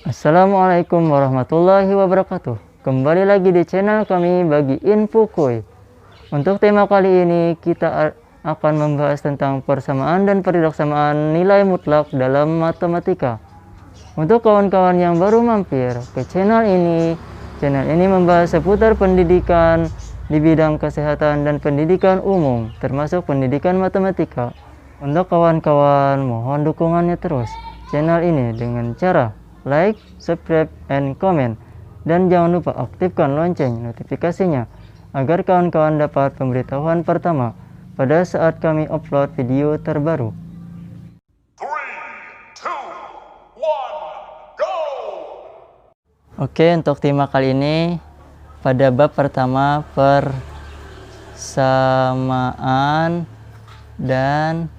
Assalamualaikum warahmatullahi wabarakatuh. Kembali lagi di channel kami Bagi Info Kuy. Untuk tema kali ini kita akan membahas tentang persamaan dan pertidaksamaan nilai mutlak dalam matematika. Untuk kawan-kawan yang baru mampir ke channel ini membahas seputar pendidikan di bidang kesehatan dan pendidikan umum, termasuk pendidikan matematika. Untuk kawan-kawan, mohon dukungannya terus channel ini dengan cara like, subscribe, and comment. Dan jangan lupa aktifkan lonceng notifikasinya agar kawan-kawan dapat pemberitahuan pertama pada saat kami upload video terbaru. 3, 2, 1, go! Oke, untuk tema kali ini pada bab pertama persamaan dan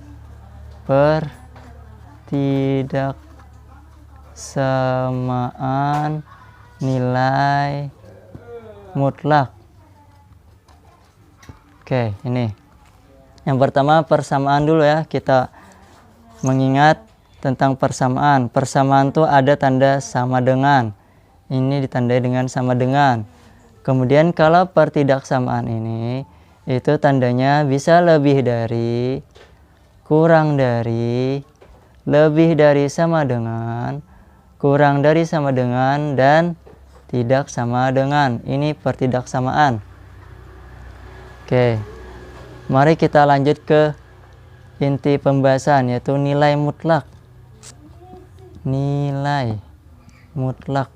pertidaksamaan nilai mutlak. Oke, ini yang pertama persamaan dulu ya. Kita mengingat tentang persamaan. Persamaan tuh ada tanda sama dengan. Ini ditandai dengan sama dengan. Kemudian kalau pertidaksamaan ini itu tandanya bisa lebih dari, kurang dari, lebih dari sama dengan, kurang dari sama dengan, dan tidak sama dengan. Ini pertidaksamaan. Oke, mari kita lanjut ke inti pembahasan, yaitu nilai mutlak. Nilai mutlak.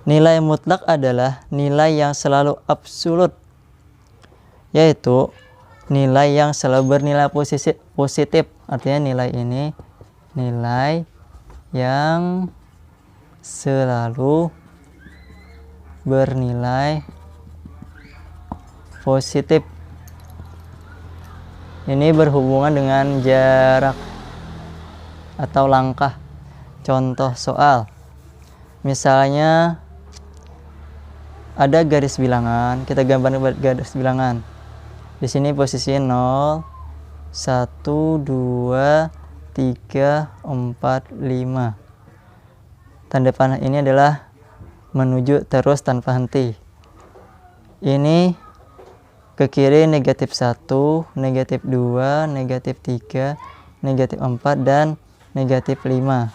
Nilai mutlak adalah nilai yang selalu absolut, yaitu nilai yang selalu bernilai positif. Artinya nilai ini nilai yang selalu bernilai positif. Ini berhubungan dengan jarak atau langkah. Contoh soal, misalnya ada garis bilangan, kita gambarkan garis bilangan. Di sini posisi 0, 1, 2, 3, 4, 5. Tanda panah ini adalah menuju terus tanpa henti. Ini ke kiri negatif 1, negatif 2, negatif 3, negatif 4, dan negatif 5.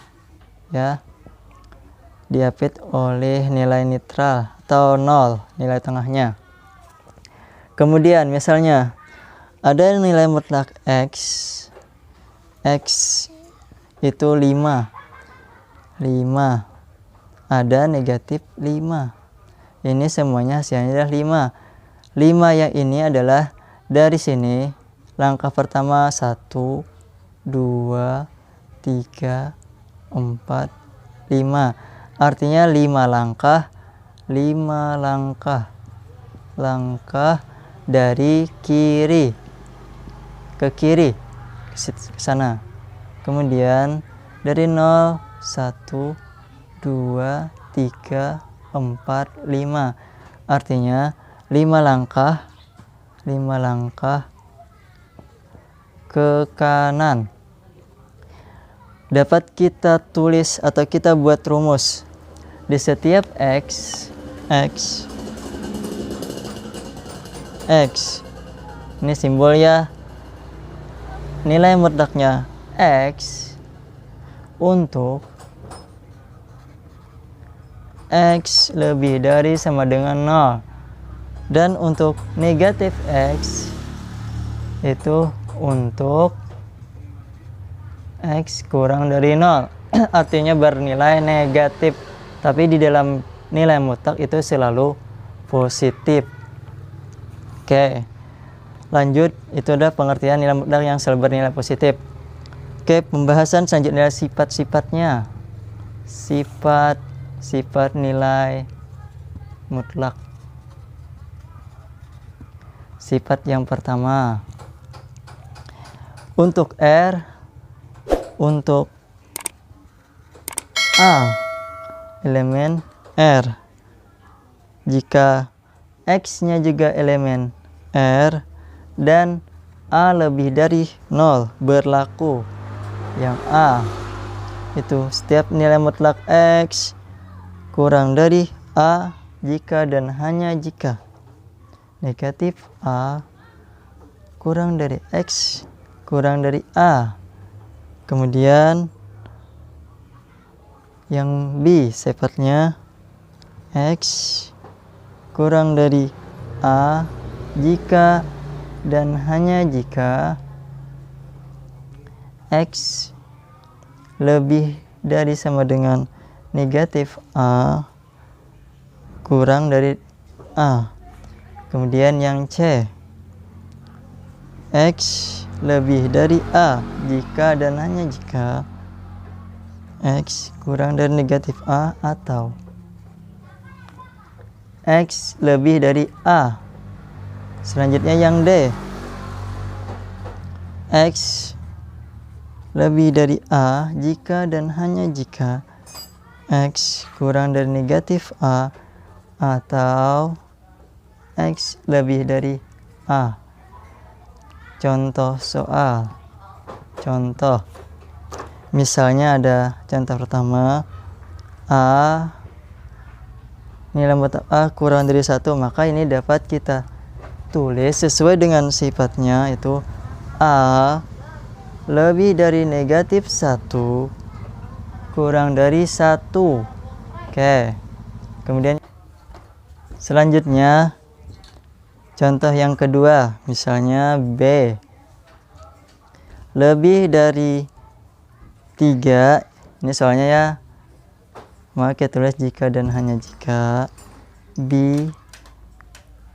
Ya, diapit oleh nilai netral atau 0, nilai tengahnya. Kemudian misalnya ada nilai mutlak X itu 5, ada negatif 5. Ini semuanya hasilnya adalah 5 yang ini adalah dari sini langkah pertama 1, 2, 3, 4, 5. Artinya 5 langkah dari kiri ke kiri ke sana. Kemudian dari 0, 1, 2, 3, 4, 5. Artinya 5 langkah ke kanan. Dapat kita tulis atau kita buat rumus. Di setiap X ini simbol ya, nilai mutlaknya X untuk X lebih dari sama dengan 0, dan untuk negatif X itu untuk X kurang dari 0. Artinya bernilai negatif, tapi di dalam nilai mutlak itu selalu positif. Oke, lanjut. Itu adalah pengertian nilai mutlak yang selalu bernilai positif. Oke, pembahasan selanjutnya sifat-sifatnya. Sifat nilai mutlak. Sifat yang pertama, untuk R, untuk A elemen R, jika X-nya juga elemen R dan A lebih dari 0 berlaku yang A. itu setiap nilai mutlak X kurang dari A jika dan hanya jika negatif A kurang dari X kurang dari A. Kemudian yang B sifatnya X kurang dari A jika dan hanya jika X lebih dari sama dengan negatif A kurang dari A. Kemudian yang C, X lebih dari A jika dan hanya jika X kurang dari negatif A atau X lebih dari A. Selanjutnya yang D, X lebih dari A jika dan hanya jika X kurang dari negatif A atau X lebih dari A. Contoh soal. Contoh. Misalnya ada contoh pertama, A nilai mutlak A kurang dari 1, maka ini dapat kita tulis sesuai dengan sifatnya, itu A lebih dari negatif 1 kurang dari 1. Oke. Kemudian selanjutnya contoh yang kedua, misalnya B lebih dari 3. Ini soalnya ya, maka kita tulis jika dan hanya jika B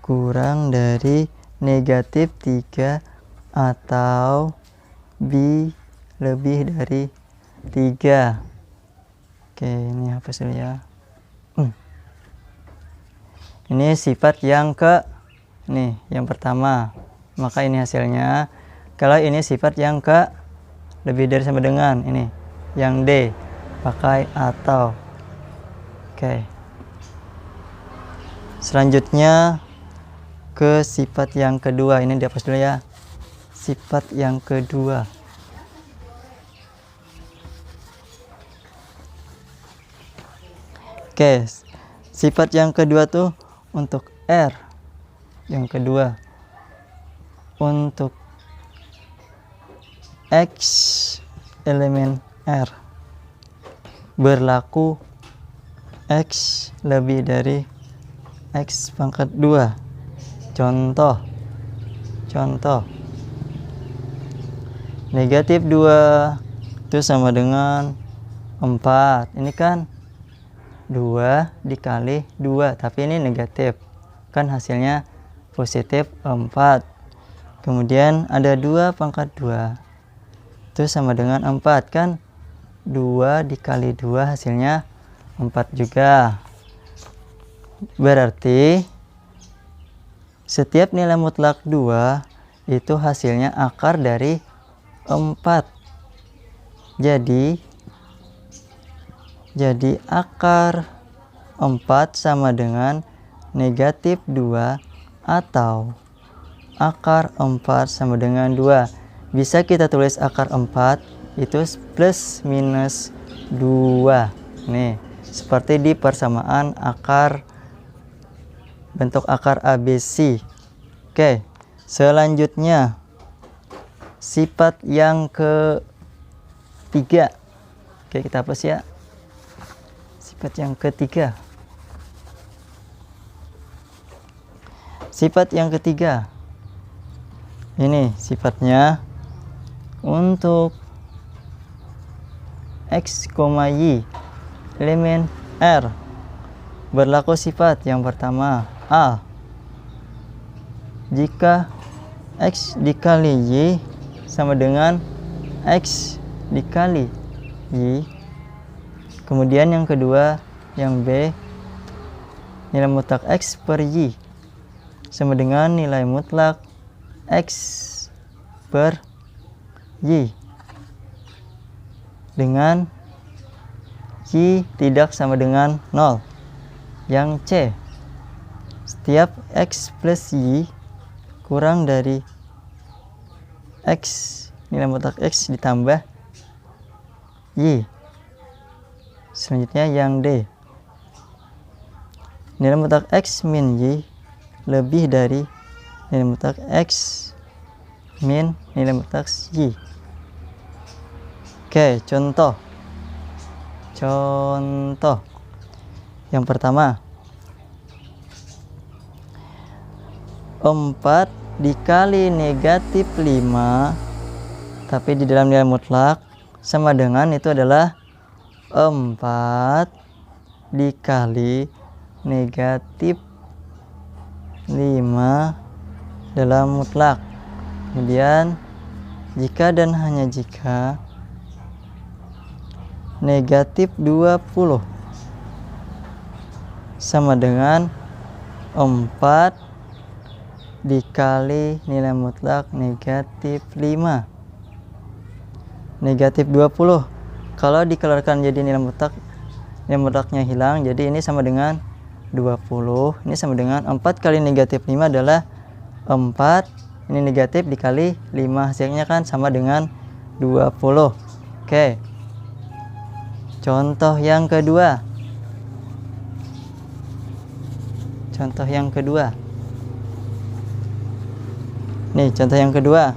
kurang dari negatif 3 atau B lebih dari 3. Oke, ini hapus dulu ya. Ini sifat yang yang pertama, maka ini hasilnya. Kalau ini sifat yang lebih dari sama dengan ini, yang D, pakai atau. Oke. Selanjutnya ke sifat yang kedua, ini dihapus dulu ya. Sifat yang kedua. Oke, sifat yang kedua tuh untuk R. Yang kedua untuk X elemen R berlaku X lebih dari X pangkat 2. Contoh negatif 2 itu sama dengan 4. Ini kan 2 dikali 2, tapi ini negatif, kan hasilnya positif 4. Kemudian ada 2 pangkat 2 itu sama dengan 4, kan 2 dikali 2 hasilnya 4 juga. Berarti setiap nilai mutlak 2 itu hasilnya akar dari 4. Jadi akar 4 sama dengan negatif 2 atau akar 4 sama dengan 2. Bisa kita tulis akar 4 itu plus minus 2. Nih, seperti di persamaan akar, bentuk akar ABC. Oke, selanjutnya sifat yang ketiga. Oke, kita hapus ya. Sifat yang ketiga. Sifat yang ketiga. Ini sifatnya untuk X, Y elemen R berlaku sifat yang pertama A jika X dikali Y sama dengan X dikali Y. Kemudian yang kedua, yang B, nilai mutlak X per Y sama dengan nilai mutlak X per Y dengan Y tidak sama dengan 0. Yang C, setiap X plus Y kurang dari X, nilai mutlak X ditambah Y Selanjutnya yang D. Nilai mutlak X min Y lebih dari nilai mutlak X min nilai mutlak Y. Oke, contoh. Yang pertama, 4 dikali negatif 5, tapi di dalam nilai mutlak sama dengan itu adalah 4 dikali negatif 5 dalam mutlak. Kemudian jika dan hanya jika negatif 20 sama dengan 4 dikali nilai mutlak negatif 5. Negatif 20 kalau dikeluarkan jadi nilai mutlaknya hilang, jadi ini sama dengan 20. Ini sama dengan 4 kali negatif 5 adalah 4, ini negatif dikali 5, hasilnya kan sama dengan 20. Oke, contoh yang kedua. Nih, contoh yang kedua.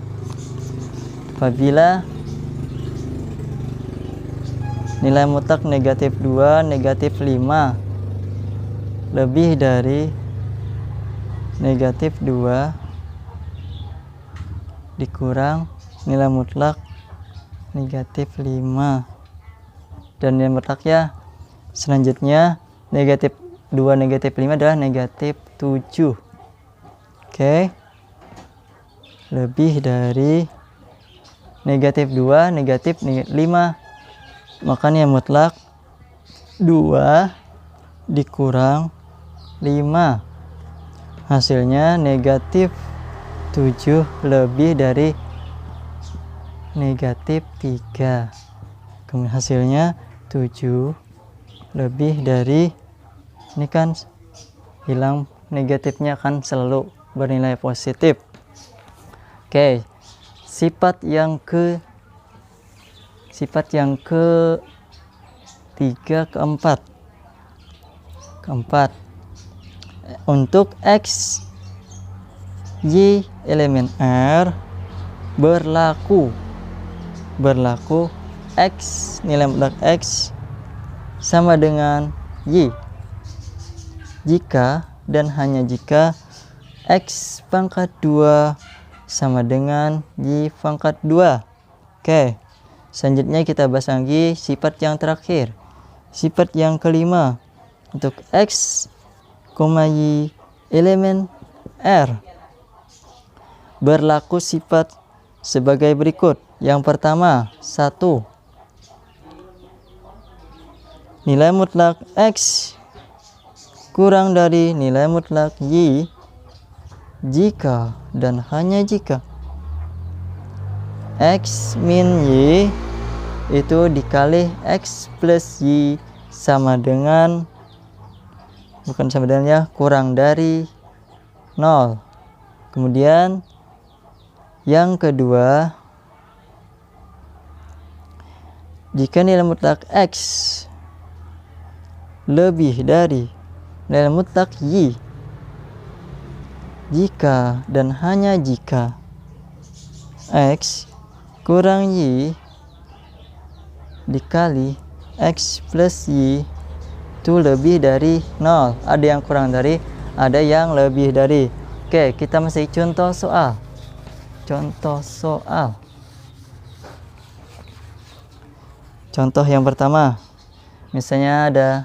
Apabila nilai mutlak negatif 2, negatif 5 lebih dari negatif 2 dikurang nilai mutlak negatif 5. Dan nilai mutlak ya selanjutnya negatif 2 negatif 5 adalah negatif 7. Oke, lebih dari negatif 2 negatif 5, makanya mutlak 2 dikurang 5, hasilnya negatif 7 lebih dari negatif 3. Kemudian hasilnya 7 lebih dari, ini kan hilang negatifnya, kan selalu bernilai positif. Oke, sifat yang keempat. Untuk X, Y elemen R berlaku X, nilai mutlak X sama dengan Y jika dan hanya jika X pangkat 2 sama dengan Y pangkat 2. Oke, selanjutnya kita bahas lagi sifat yang terakhir. Sifat yang kelima. Untuk X, Y elemen R berlaku sifat sebagai berikut. Yang pertama, 1. Nilai mutlak X kurang dari nilai mutlak Y jika dan hanya jika X min Y itu dikali X plus Y sama dengan, bukan sama dengan ya, kurang dari 0. Kemudian yang kedua, jika nilai mutlak X lebih dari nilai mutlak Y jika dan hanya jika X kurang Y dikali X plus Y itu lebih dari 0. Ada yang kurang dari, ada yang lebih dari. Oke, kita masih contoh soal. Contoh yang pertama, misalnya ada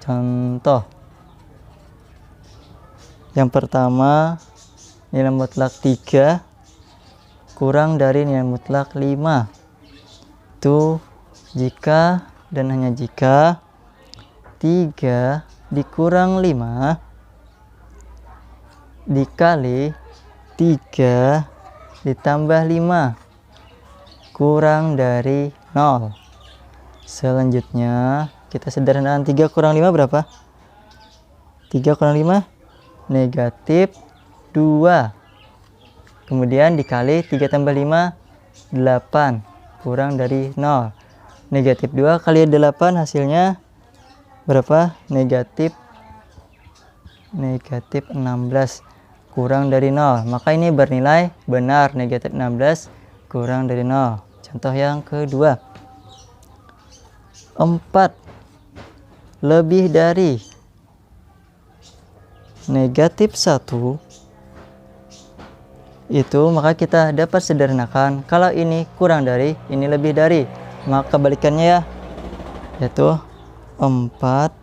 contoh yang pertama, nilai mutlak 3 kurang dari nilai mutlak 5. Itu jika dan hanya jika 3 dikurang 5 dikali 3 ditambah 5 kurang dari 0. Selanjutnya kita sederhanakan 3 kurang 5 berapa? 3 kurang 5 negatif 2. Kemudian dikali 3 tambah 5 8 kurang dari 0. Negatif 2 kali 8 hasilnya berapa? Negatif 16 kurang dari 0. Maka ini bernilai benar, negatif 16 kurang dari 0. Contoh yang kedua. 4 lebih dari negatif 1 itu, maka kita dapat sederhanakan kalau ini kurang dari, ini lebih dari, maka kebalikannya ya, yaitu 4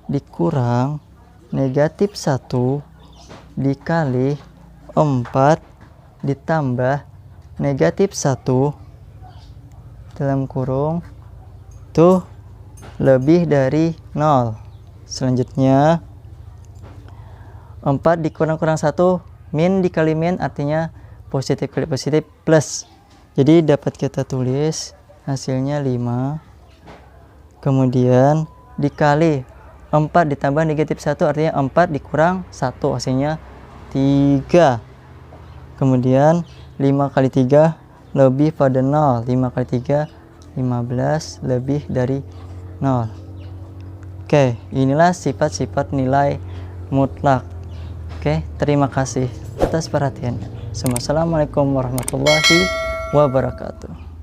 dikurang negatif 1 dikali 4 ditambah negatif 1 dalam kurung tuh lebih dari 0. Selanjutnya 4 dikurang-kurang 1, min dikali min artinya positif kali positif plus. Jadi dapat kita tulis hasilnya 5. Kemudian dikali 4 ditambah negatif 1 artinya 4 dikurang 1 hasilnya 3. Kemudian 5 kali 3 lebih pada 0. 5 kali 3 15 lebih dari 0. Oke, inilah sifat-sifat nilai mutlak. Oke, terima kasih atas perhatiannya. Assalamualaikum warahmatullahi wabarakatuh.